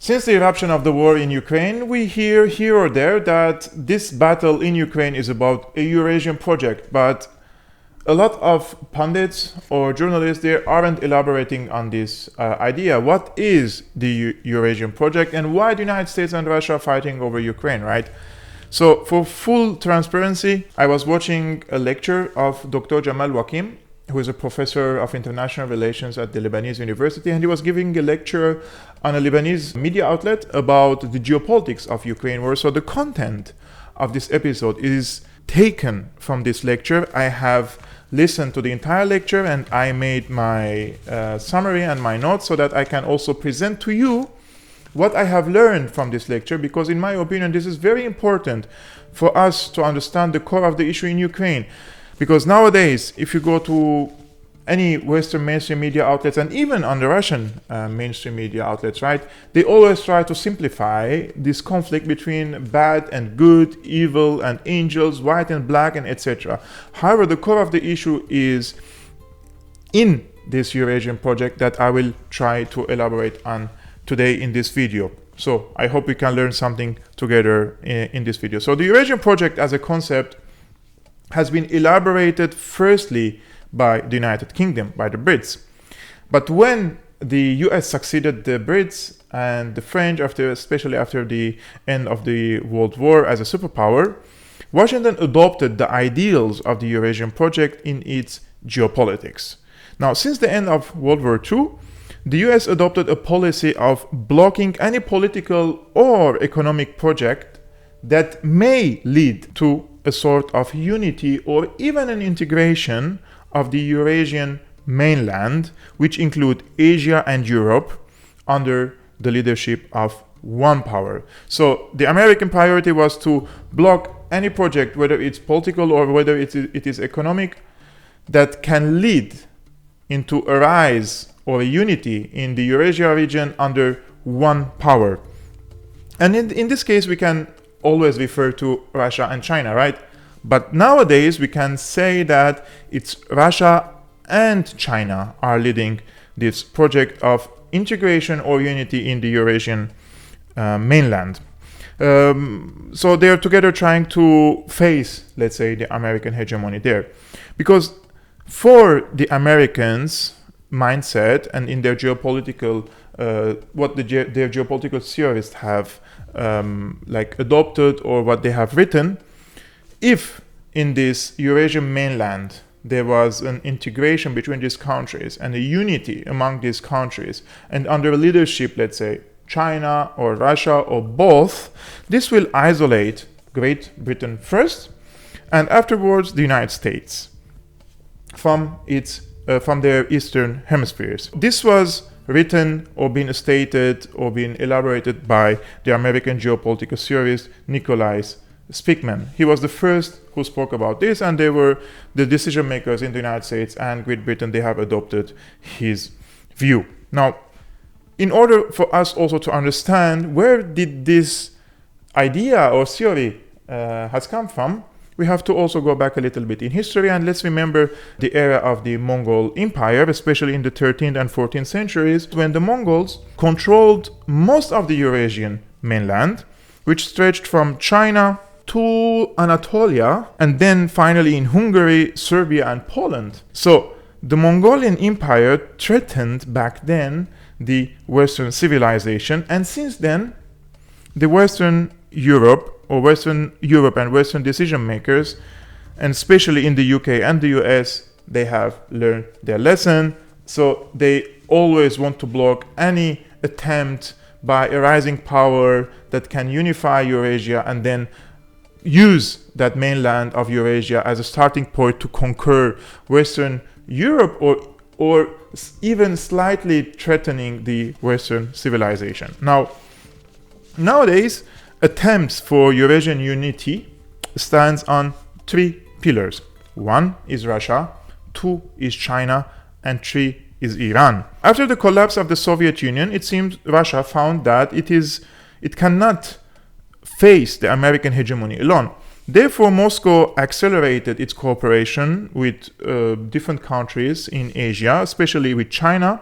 Since the eruption of the war in Ukraine, we hear here or there that this battle in Ukraine is about a Eurasian project, but a lot of pundits or journalists there aren't elaborating on this idea. What is the Eurasian project and why the United States and Russia are fighting over Ukraine, right? So for full transparency, I was watching a lecture of Dr. Jamal Wakim, who is a professor of international relations at the Lebanese University, and he was giving a lecture on a Lebanese media outlet about the geopolitics of Ukraine war. So the content of this episode is taken from this lecture. I have listened to the entire lecture and I made my summary and my notes so that I can also present to you what I have learned from this lecture, because in my opinion this is very important for us to understand the core of the issue in Ukraine. Because nowadays, if you go to any Western mainstream media outlets and even on the Russian mainstream media outlets, right, they always try to simplify this conflict between bad and good, evil and angels, white and black, and etc. However, the core of the issue is in this Eurasian project that I will try to elaborate on today in this video. So I hope we can learn something together in this video. So the Eurasian project as a concept has been elaborated firstly by the United Kingdom, by the Brits. But when the US succeeded the Brits and the French, especially after the end of the World War as a superpower, Washington adopted the ideals of the Eurasian project in its geopolitics. Now, since the end of World War II, the US adopted a policy of blocking any political or economic project that may lead to a sort of unity or even an integration of the Eurasian mainland, which include Asia and Europe, under the leadership of one power. So the American priority was to block any project, whether it's political or whether it is economic, that can lead into a rise or a unity in the Eurasia region under one power. And in this case, we can always refer to Russia and China, right? But nowadays we can say that it's Russia and China are leading this project of integration or unity in the Eurasian mainland. So they're together trying to face, let's say, the American hegemony there. Because for the Americans' mindset and in their geopolitical, what their geopolitical theorists have adopted or what they have written, if in this Eurasian mainland there was an integration between these countries and a unity among these countries, and under leadership, let's say, China or Russia or both, this will isolate Great Britain first, and afterwards the United States from their eastern hemispheres. This was written or been stated or been elaborated by the American geopolitical theorist Nicholas Spickman. He was the first who spoke about this, and they were the decision makers in the United States and Great Britain. They have adopted his view. Now, in order for us also to understand where did this idea or theory has come from, we have to also go back a little bit in history, and let's remember the era of the Mongol Empire, especially in the 13th and 14th centuries, when the Mongols controlled most of the Eurasian mainland, which stretched from China to Anatolia, and then finally in Hungary, Serbia, and Poland. So the Mongolian Empire threatened back then the Western civilization, and since then, the Western Europe and Western decision makers, and especially in the UK and the US, they have learned their lesson. So they always want to block any attempt by a rising power that can unify Eurasia and then use that mainland of Eurasia as a starting point to conquer Western Europe or even slightly threatening the Western civilization. Now, nowadays, attempts for Eurasian unity stands on three pillars. One is Russia, two is China, and three is Iran. After the collapse of the Soviet Union, it seems Russia found that it cannot face the American hegemony alone. Therefore, Moscow accelerated its cooperation with different countries in Asia, especially with China.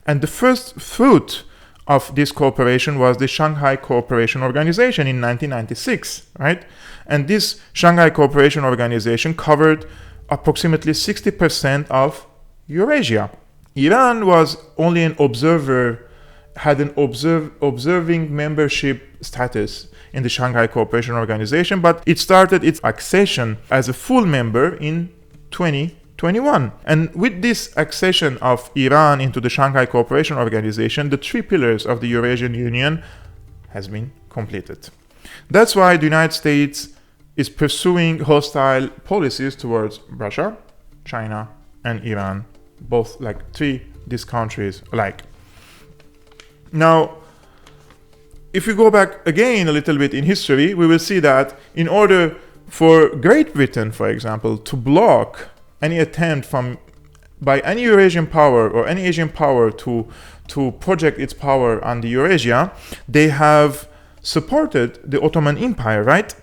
And the first fruit of this cooperation was the Shanghai Cooperation Organization in 1996, right? And this Shanghai Cooperation Organization covered approximately 60% of Eurasia. Iran was only an observer, had an observing membership status in the Shanghai Cooperation Organization, but it started its accession as a full member in 2021. And with this accession of Iran into the Shanghai Cooperation Organization, the three pillars of the Eurasian Union has been completed. That's why the United States is pursuing hostile policies towards Russia, China, and Iran, both like these countries alike. Now, if we go back again a little bit in history, we will see that in order for Great Britain, for example, to block any attempt by any Eurasian power or any Asian power to project its power on the Eurasia, they have supported the Ottoman Empire, right,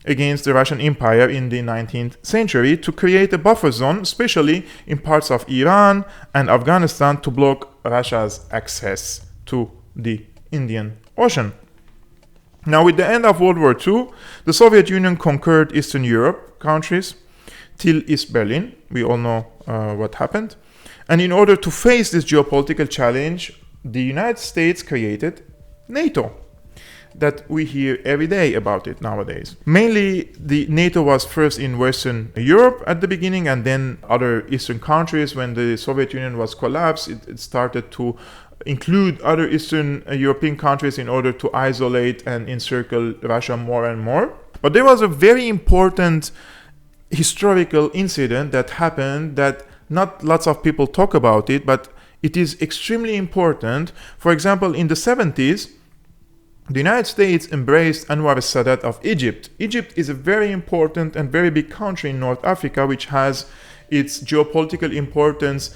against the Russian Empire in the 19th century to create a buffer zone, especially in parts of Iran and Afghanistan, to block Russia's access to the Indian Ocean. Now, with the end of World War II, the Soviet Union conquered Eastern Europe countries till East Berlin. We all know what happened. And in order to face this geopolitical challenge, the United States created NATO, that we hear every day about it nowadays. Mainly, the NATO was first in Western Europe at the beginning, and then other Eastern countries. When the Soviet Union was collapsed, it started to include other Eastern European countries in order to isolate and encircle Russia more and more. But there was a very important historical incident that happened that not lots of people talk about it, but it is extremely important. For example, in the 70s, the United States embraced Anwar Sadat of Egypt. Egypt is a very important and very big country in North Africa, which has its geopolitical importance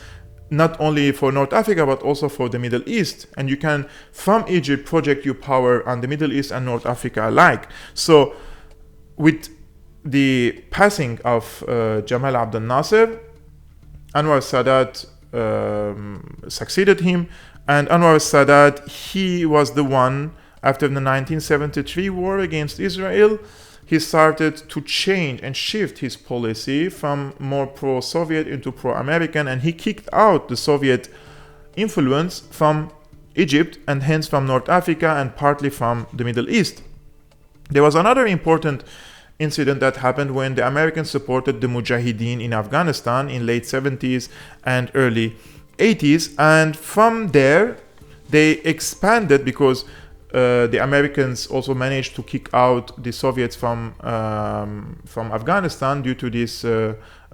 not only for North Africa, but also for the Middle East. And you can, from Egypt, project your power on the Middle East and North Africa alike. So with the passing of Jamal Abdel Nasser, Anwar Sadat succeeded him. And Anwar Sadat, he was the one, after the 1973 war against Israel, he started to change and shift his policy from more pro-Soviet into pro-American, and he kicked out the Soviet influence from Egypt and hence from North Africa and partly from the Middle East. There was another important incident that happened when the Americans supported the Mujahideen in Afghanistan in late 70s and early 80s, and from there they expanded because the Americans also managed to kick out the Soviets from Afghanistan due to this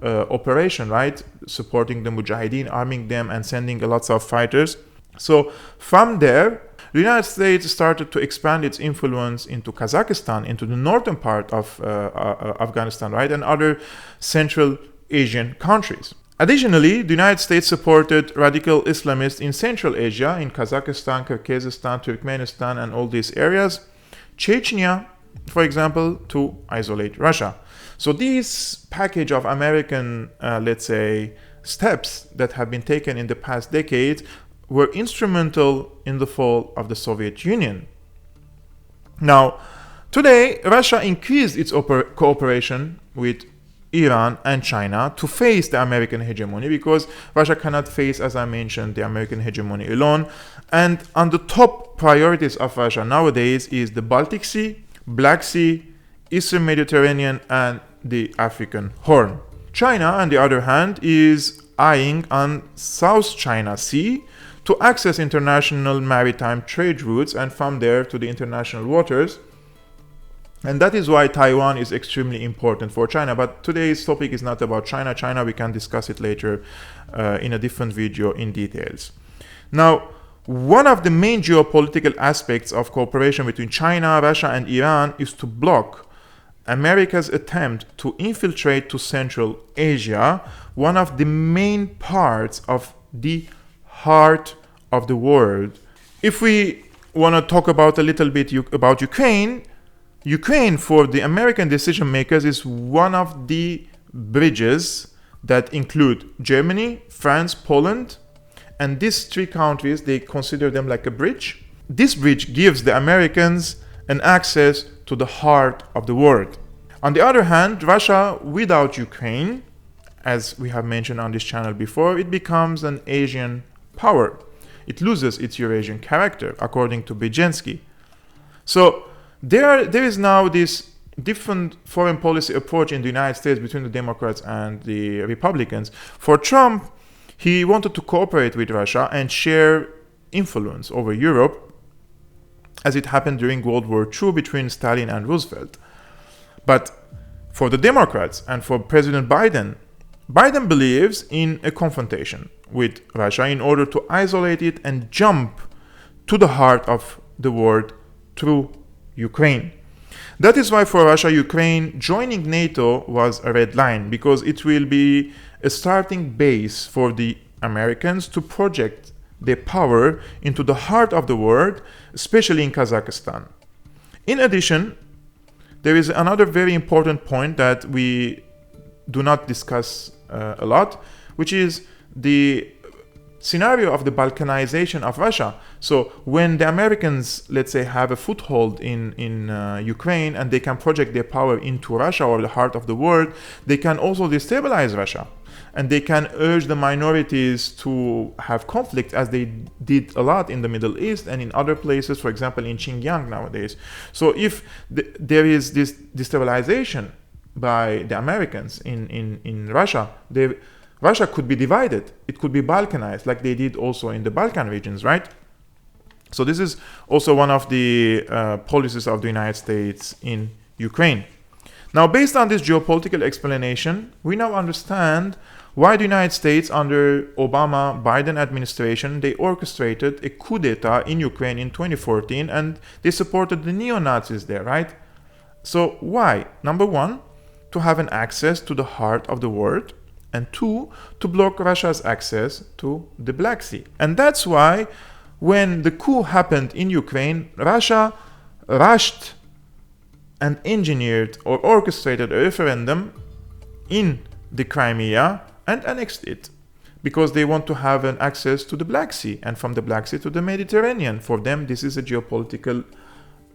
operation, right? Supporting the Mujahideen, arming them, and sending lots of fighters. So from there, the United States started to expand its influence into Kazakhstan, into the northern part of Afghanistan, right? And other Central Asian countries. Additionally, the United States supported radical Islamists in Central Asia, in Kazakhstan, Kyrgyzstan, Turkmenistan, and all these areas. Chechnya, for example, to isolate Russia. So this package of American, let's say, steps that have been taken in the past decades were instrumental in the fall of the Soviet Union. Now, today, Russia increased its cooperation with Iran and China to face the American hegemony, because Russia cannot face, as I mentioned, the American hegemony alone. And on the top priorities of Russia nowadays is the Baltic Sea, Black Sea, Eastern Mediterranean, and the African Horn. China, on the other hand, is eyeing on South China Sea to access international maritime trade routes and from there to the international waters. And that is why Taiwan is extremely important for China. But today's topic is not about China. China, we can discuss it later in a different video in details. Now, one of the main geopolitical aspects of cooperation between China, Russia, and Iran is to block America's attempt to infiltrate to Central Asia, one of the main parts of the heart of the world. If we want to talk about a little bit about Ukraine, for the American decision makers, is one of the bridges that include Germany, France, Poland, and these three countries, they consider them like a bridge. this bridge gives the Americans an access to the heart of the world. On the other hand, Russia without Ukraine, as we have mentioned on this channel before, it becomes an Asian power. It loses its Eurasian character, according to Brzezinski. So there is now this different foreign policy approach in the United States between the Democrats and the Republicans. For Trump, he wanted to cooperate with Russia and share influence over Europe, as it happened during World War II between Stalin and Roosevelt. But for the Democrats and for President Biden, Biden believes in a confrontation with Russia in order to isolate it and jump to the heart of the world through Ukraine. That is why for Russia, Ukraine joining NATO was a red line, because it will be a starting base for the Americans to project their power into the heart of the world, especially in Kazakhstan. In addition, there is another very important point that we do not discuss a lot, which is the scenario of the Balkanization of Russia. So when the Americans, let's say, have a foothold in Ukraine and they can project their power into Russia or the heart of the world, they can also destabilize Russia. And they can urge the minorities to have conflict, as they did a lot in the Middle East and in other places, for example, in Xinjiang nowadays. So if there is this destabilization by the Americans in Russia, Russia could be divided. It could be Balkanized, like they did also in the Balkan regions, right? So this is also one of the policies of the United States in Ukraine. Now, based on this geopolitical explanation, we now understand why the United States under Obama-Biden administration, they orchestrated a coup d'etat in Ukraine in 2014, and they supported the neo-Nazis there, right? So why? Number one, to have an access to the heart of the world, and two, to block Russia's access to the Black Sea. And that's why when the coup happened in Ukraine, Russia rushed and engineered or orchestrated a referendum in the Crimea and annexed it, because they want to have an access to the Black Sea, and from the Black Sea to the Mediterranean. For them, this is a geopolitical,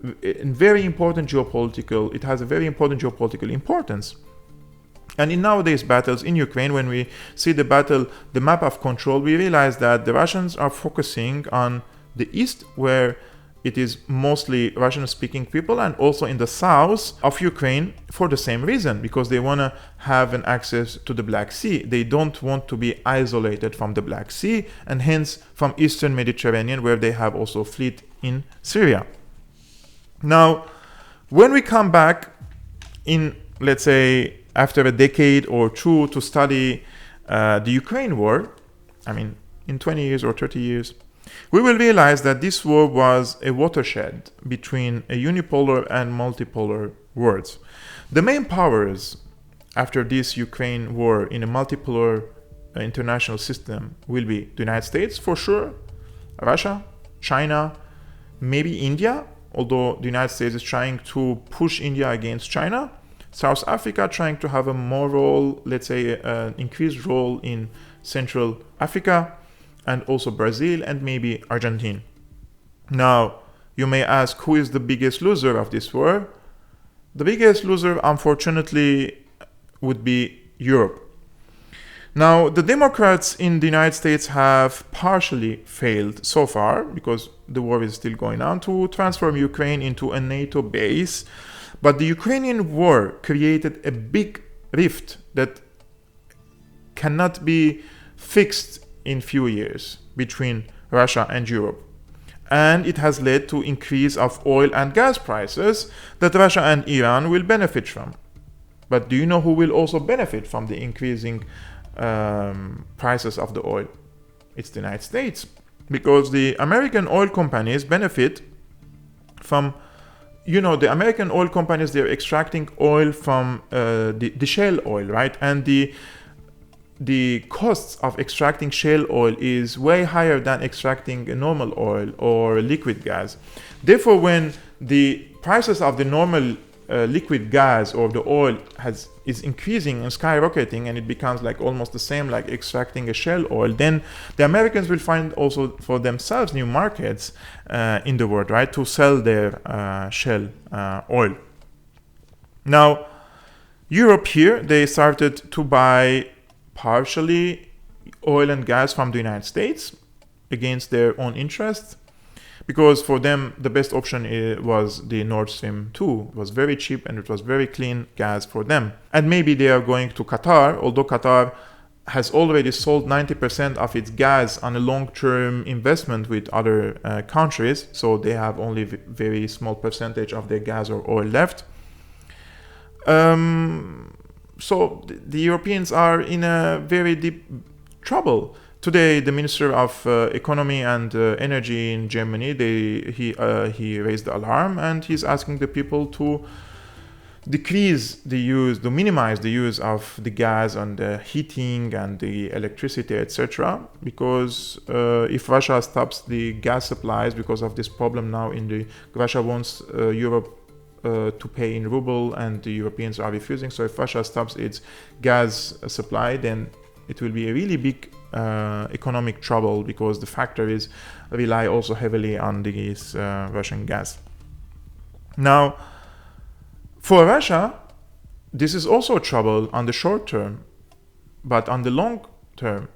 very important geopolitical, it has a very important geopolitical importance. And in nowadays battles in Ukraine, when we see the battle, the map of control, we realize that the Russians are focusing on the east, where it is mostly Russian-speaking people, and also in the south of Ukraine for the same reason, because they want to have an access to the Black Sea. They don't want to be isolated from the Black Sea, and hence from Eastern Mediterranean, where they have also a fleet in Syria. Now, when we come back in, let's say, after a decade or two to study the Ukraine war, I mean, in 20 years or 30 years, we will realize that this war was a watershed between a unipolar and multipolar worlds. The main powers after this Ukraine war in a multipolar international system will be the United States, for sure, Russia, China, maybe India, although the United States is trying to push India against China, South Africa trying to have a more role, let's say an increased role in Central Africa, and also Brazil and maybe Argentina. Now, you may ask, who is the biggest loser of this war? The biggest loser, unfortunately, would be Europe. Now, the Democrats in the United States have partially failed so far, because the war is still going on, to transform Ukraine into a NATO base. But the Ukrainian war created a big rift that cannot be fixed in few years between Russia and Europe. And it has led to increase of oil and gas prices that Russia and Iran will benefit from. But do you know who will also benefit from the increasing prices of the oil? It's the United States. Because the American oil companies benefit from, the American oil companies, they're extracting oil from the shale oil, right? And the costs of extracting shale oil is way higher than extracting a normal oil or liquid gas. Therefore, when the prices of the normal liquid gas or the oil is increasing and skyrocketing, and it becomes like almost the same like extracting a shale oil, then the Americans will find also for themselves new markets in the world, right, to sell their shale oil. Now, Europe here, they started to buy partially oil and gas from the United States against their own interests, because for them the best option was the Nord Stream 2. It was very cheap and it was very clean gas for them. And maybe they are going to Qatar, although Qatar has already sold 90% of its gas on a long-term investment with other countries, so they have only very small percentage of their gas or oil left. So the Europeans are in a very deep trouble. Today, the Minister of Economy and Energy in Germany, he raised the alarm, and he's asking the people to minimize the use of the gas and the heating and the electricity, etc. Because if Russia stops the gas supplies because of this problem now Russia wants Europe to pay in ruble, and the Europeans are refusing. So if Russia stops its gas supply, then it will be a really big economic trouble, because the factories rely also heavily on this Russian gas. Now, for Russia, this is also trouble on the short term, but on the long term,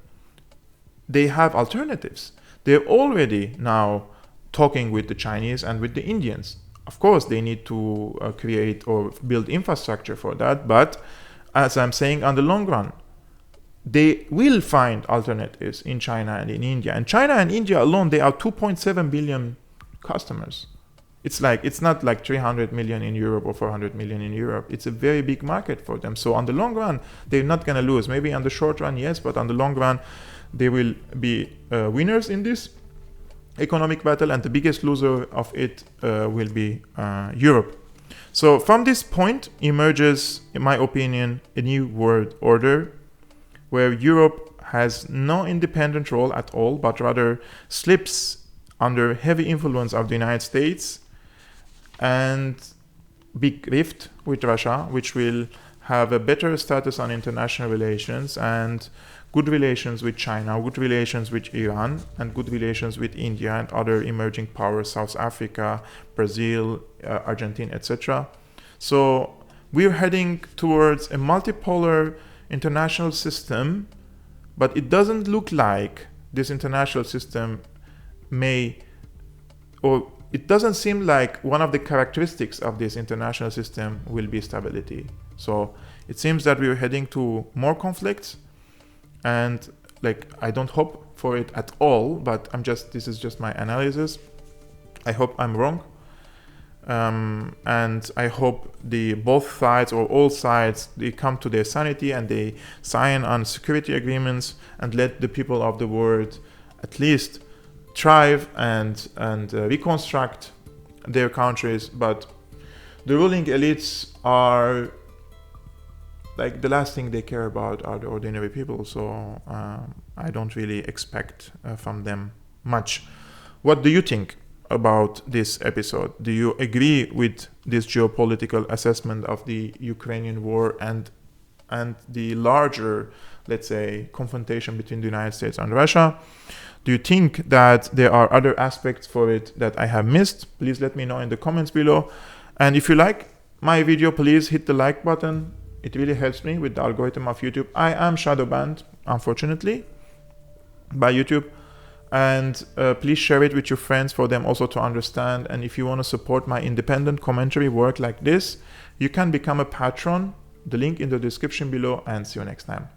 they have alternatives. They're already now talking with the Chinese and with the Indians. Of course, they need to create or build infrastructure for that, but as I'm saying, on the long run, they will find alternatives in China and in India. And China and India alone, they are 2.7 billion customers. It's not like 300 million in Europe or 400 million in Europe. It's a very big market for them. So on the long run, they're not going to lose. Maybe on the short run, yes, but on the long run, they will be winners in this economic battle, and the biggest loser of it will be Europe. So from this point emerges, in my opinion, a new world order, where Europe has no independent role at all, but rather slips under heavy influence of the United States and big rift with Russia, which will have a better status on international relations and good relations with China, good relations with Iran, and good relations with India and other emerging powers, South Africa, Brazil, Argentina, etc. So we're heading towards a multipolar international system, but it doesn't look like this international system it doesn't seem like one of the characteristics of this international system will be stability. So it seems that we're heading to more conflicts, and I don't hope for it at all, but this is just my analysis. I hope I'm wrong. And I hope both sides or all sides, they come to their sanity and they sign on security agreements and let the people of the world at least thrive and reconstruct their countries. But the ruling elites are the last thing they care about are the ordinary people. So I don't really expect from them much. What do you think about this episode? Do you agree with this geopolitical assessment of the Ukrainian war and the larger, let's say, confrontation between the United States and Russia? Do you think that there are other aspects for it that I have missed? Please let me know in the comments below. And if you like my video, please hit the like button. It really helps me with the algorithm of YouTube. I am shadow banned, unfortunately, by YouTube. And please share it with your friends for them also to understand. And if you want to support my independent commentary work like this, you can become a patron. The link in the description below, and see you next time.